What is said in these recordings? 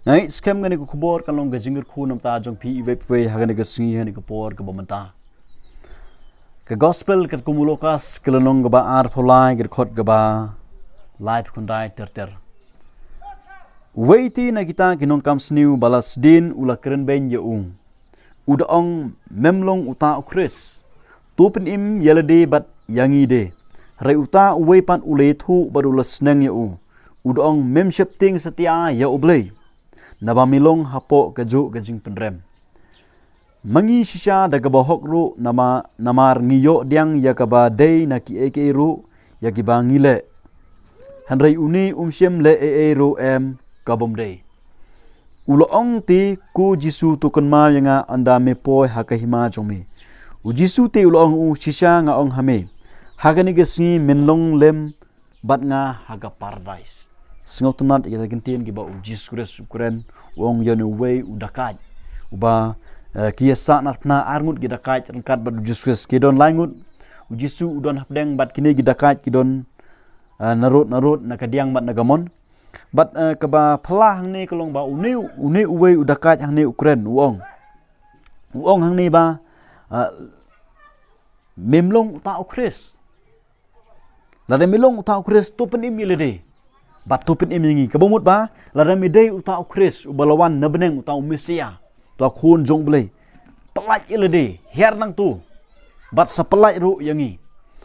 ngai scam ngani ko khobor kalong ga jingir khu nam ta jong pi web we hagani ga singi hani ko por ga bamanta ka gospel ka kumulokas kelenong ga ba ar pholai ga khot ga ba live kundai ter waiti na kita kinong kam sniu balas din ula keren ben ye udaong memlong uta ukris tupin im yelade bat yangi de rai uta uwei pan ule thu barulas neng ye udaong memship ting setia ya ublei nabamilong hapo kaju kajing penrem mangi shisha daga bahok ru namar ngiyo diang yakaba day naki eke ru yakiba ngile hanrai uni umsiem le ru kabom day uloong ti ku jisu tukun ma yanga anda me poi hakahima jome u jisu te uloong u shisha nga ong hame hagani gesi menlong lem bat nga haga paradise singotunat kita gentien ki ba u jisu kres ukuren wong yone way u dakait uba kiasa natna arngut gi dakait rengkat bat jisu kres kidon langut u jisu udon hapdeng bat kini gi dakait kidon narut nakadiang bat nagamon bat kaba phala hang ni kolong ba uni uwe udakat hang ni ukren uong hang ni ba memlong uta ukris lade milong uta ukris topen imilede bat topen imingi kabomut ba lade midei uta ukris ubalawan nabeneng uta umisia to khun jong blei pelaj ilede her nang tu bat sapelaj ru yangi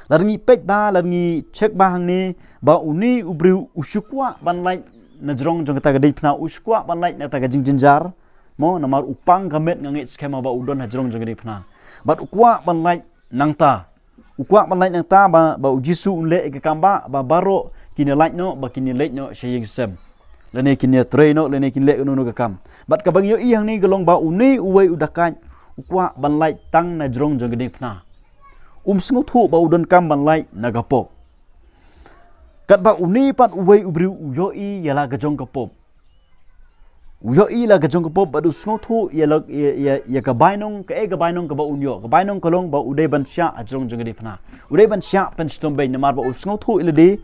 larngi pej ba larngi cek ba hang ni ba uni ubriu usukwa ban lai najrong jong kata gadai pna usukwa ban lai na ta gajing jinjar mo namar upang gamet ngangit skema ba udon najrong jong gadai pna bat ukwa ban lai nangta ukwa ban lai nangta ba ujisu unle ke kamba ba baro kini lai no ba kini lek no shaying sem lene kini tray no lene kini lek no ka kam bat ka bang yo i hang ni golong ba uni uwei udakan ukwa ban lai tang najrong jong gadai pna sengot thu ba udon kam ban lai nagapop kat ba uni pan uwei ubri uyoi yala gajong kapop uyoi la gajong kapop ba sengot thu yala ya ka bainong ka ga bainong ka ba unyo ka bainong kolong ba udai ban sya ajrong jong di phna udai ban sya pen stombe namar ba sengot thu ilade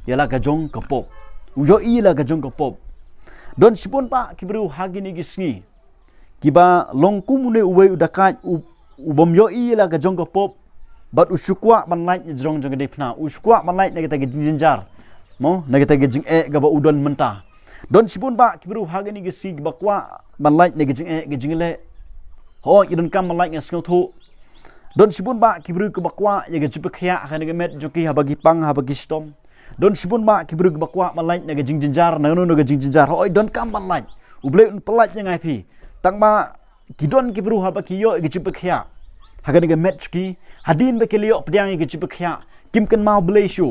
yala gajong kapop uyoi la gajong kapop don sipon pa kibru hagini gisngi kiba longkum une uwei udakat ubom yoi la gajong kapop bat usukwa ban lai jrong jong de phna usukwa ban lai nagita ge jinjar mo nagita ge jing ga ba udon menta don sibun ba kibru hagani ge sig bakwa ban lai nage jing ge jingle ho idon kam ban lai nge skau thu don sibun ba kibru ke bakwa ye ge jipkhya hagani ge met joki habagi pang habagi stom don sibun ba kibru ke bakwa ban lai nage jing jinjar nanu nage jing jinjar ho don kam ban lai uble un pelat ngai phi tangma kidon kibru habaki yo ge jipkhya hagani ge met joki hadin bekelio pediang ge jipkhya kim kan mau blei shu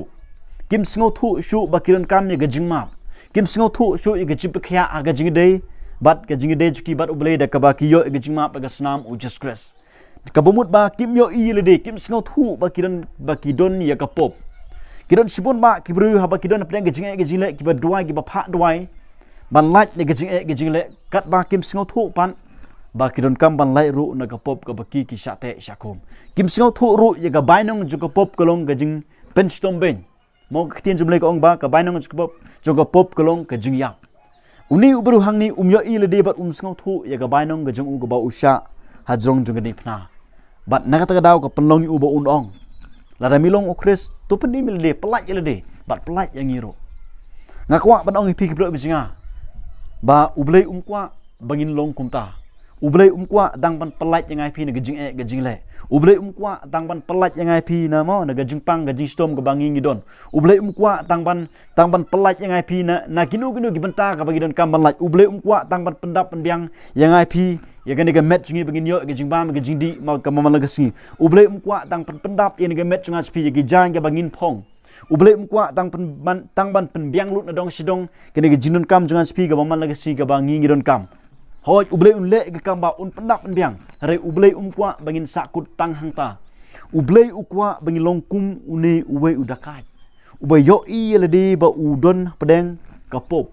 kim sngo thu shu bakiran kam ye ge jingma kim sngo thu shu ge jipkhya aga jing dei bat ge jing dei juki bat ublei da kabaki yo ge jingma ga snam u just cres kabumut ba kim yo i le de kim sngo thu bakiran bakidon ye ka pop kidon shibun ba kibru ha bakidon pediang ge jing ge jile ki ba duai ki ba pha duai ban lach ge jing le kat ba kim sngo thu pan ba kidon kam ban lai ru na ka pop ka baki ki shate shakom kim singo thu ru ye ga bainong ju ka pop kolong ga jing pen stom ben mo khtien jumle ka ong ba ka bainong ju ka pop kolong ka jing ya uni ubru hangni umyo i le de bat singo thu ye ga bainong ga jing u ga ba usha hajrong ju ga ni phna bat na ka daw ka penlong u ba un ong la da milong o kris to pen ni mil de pelaj le de bat pelaj yang iro ngakwa ban ong pi ki bro bijinga ba ublei umkwa bangin long kumta ublei umkwa dang ban pelat yang IP na gajing le ublei umkwa dang ban pelat yang IP na mo na gajing pang gajing stom ka bangi ngidon ublei umkwa dang ban pelat yang IP na kinu gibenta ka bagi don kam ban lat ublei umkwa dang ban pendap penbiang yang IP ya gani ga met jingi bangin yo gajing bam gajing di ma ka mamala gasi ublei umkwa dang pendap yang ga met junga spi gi jang ga bangin pong ublei umkwa dang ban penbiang lut na dong sidong kini gajing don kam junga spi ga mamala gasi ga bangi ngidon kam hoi ublei unle ke kamba un pendap penbiang re ublei umkwa bangin sakut tang hangta ublei ukwa bangin longkum une uwe udakai ubay yo i le di ba udon pedeng kapop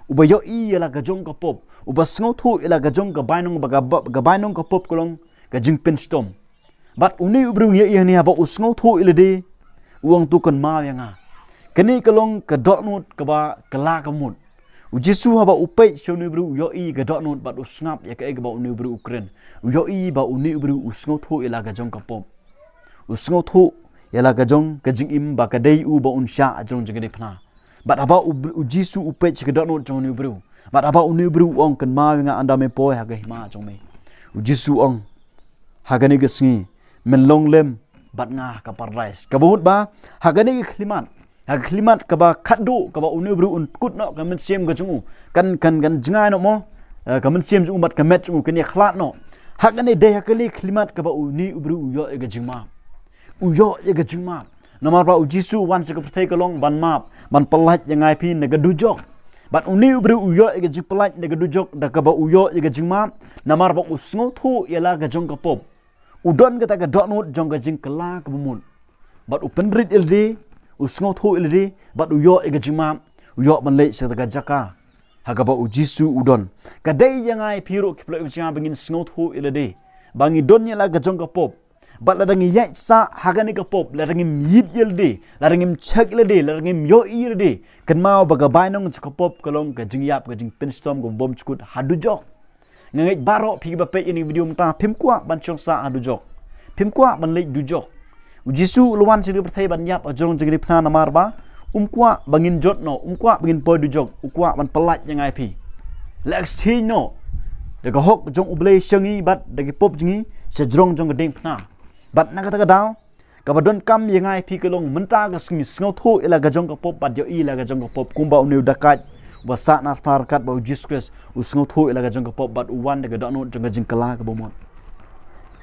ubay yo i la gajong kapop ubas ngau thu ila gajong ka bainong ga bainong kapop kolong ga jingpen stom bat uni ubru ye ni ba usngau thu ila di uang tu kan ma yanga kani kalong ka dotnut ka ba kala kamut Ujisu haba upay siya unibru yoi gadonot bat usngap ya kae ba unibru Ukraine. Yoi ba unibru usngaw tho ila gajong kapop. Usngaw tho ila gajong gajing im ba kadai u ba unsya ajong jagade phna. Bat haba ujisu upay siya gadonot jong unibru. Bat haba unibru ong kan ma nga anda me poy haga hima jong me. Ujisu ong hagani gasngi menlong lem bat nga ka paradise. Kabut ba hagani klimat. Hag klimat kaba kaddo kaba unibru un kutno kamen siem gajungu kan jingai no mo kamen siem ju umat kamet ju kani khlat no hagane de hakali klimat kaba uni ubru uyo e gajingma uyo e gajingma namar ba ujisu wan se kapthai kalong ban map ban palat jangai phi ne gadujok bat uni ubru uyo e gajing palat ne gadujok da kaba uyo e gajingma namar ba usngo thu yala gajong kapop udon kata ga donut jong gajing kala kabumun bat upenrit ildi usngaw tho ildi bat uyo egajima uyo manlei setaga jaka hagaba ujisu udon kadai yangai piro kiplo ibjanga bangin sngaw tho ildi bangi donnya la gajong kapop bat ladangi yaitsa hagani kapop ladangi yid ildi ladangi chak ildi ladangi yo ildi kanmao baga bainong kapop kalong gajing yap gajing pinstom gom bom chukut hadujok ngai baro phi ba pe ini video mta phimkwa ban chongsa hadujok phimkwa manlei dujok Ujisu luan siri perthai ban yap ajong jagri phna namar ba umkwa bangin jot no umkwa bangin poy du jog ukwa ban palat yangai phi lex no de ga hok jong ublei shangi bat de pop jingi se jrong jong gading phna bat na kata daw ka badon kam yangai phi kelong menta ga singi sngaw tho ila ga jong ka pop bat yo ila ga jong ka pop kumba uniu dakat wasa na farkat ba ujis kres usngaw tho ila ga jong ka pop bat uwan de ga dono jong ga jingkala ka bomon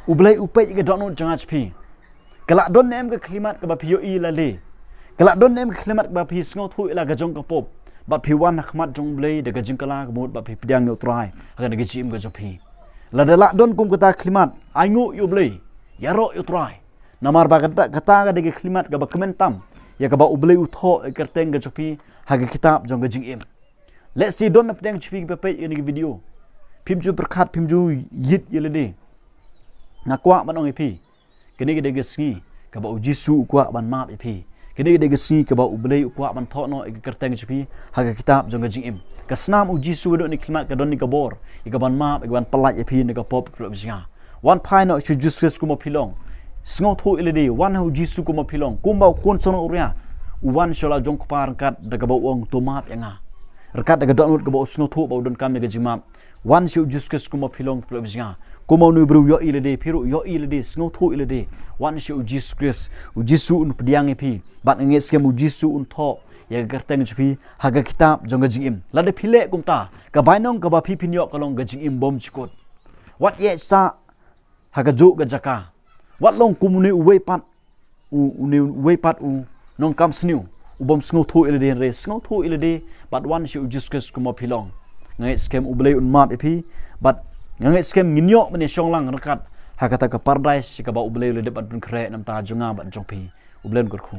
ublei upay ga dono jong hp Kalak don nem ke klimat ke bapi yoi lale. Kalak don nem ke klimat ke bapi sngaw tho ila gajong kapop. Bat pi wan khmat jong blei de gajing kala ke mot bapi pediang yo trai. Agan de gajim gajong pi. La de lak don kum kata klimat aingo yo blei. Yaro yo trai. Namar ba kata ga de klimat ke ba kementam. Ya ke ba ublei utho kerteng gajong pi haga kitab jong gajing im. Let's see don pediang chipi ke bapi ini video. Pimju berkat pimju yit yelede. Ngakwa manong ipi. Kini kita gesni kaba ujisu ukwa ban map ipi kini kita gesni kaba ublei ukwa ban thokno ik kerteng chipi haga kitab jong gajing im kasnam ujisu do ni klimat ka don ni kabor ik ban map ik ban palat ipi ni ka pop klub jinga wan phai no chu jusus kuma pilong sngo tho ilede wan ujisu kuma pilong kumba khon sono uria wan shola jong kupar kat daga ba ong to map yanga rekat daga don ka ba sngo tho ba don kam ni gajing map wan chu jusus kuma pilong klub jinga Kuma nu bru yo ilade piru yo ilade sngo tho ilade wan shi ujis kris ujisu un pediang ipi bat nges kem ujisu un tho ya garteng chupi haga kitab jong gajing im lade phile kumta ka bainong ka ba phi pinyo kalong gajing im bom chikot wat ye sa haga jo ga jaka wat long kumune uwe pat uwe pat u nong kam sniu ubom sngo tho ilade re sngo tho ilade bat wan shi ujis kris kuma philong nges kem ublei un map ipi bat ngai skem nginyo mene shonglang rakat hakata ka paradise ka ba ublei le debat bin kre nam ta junga ban jongpi ublen kur khu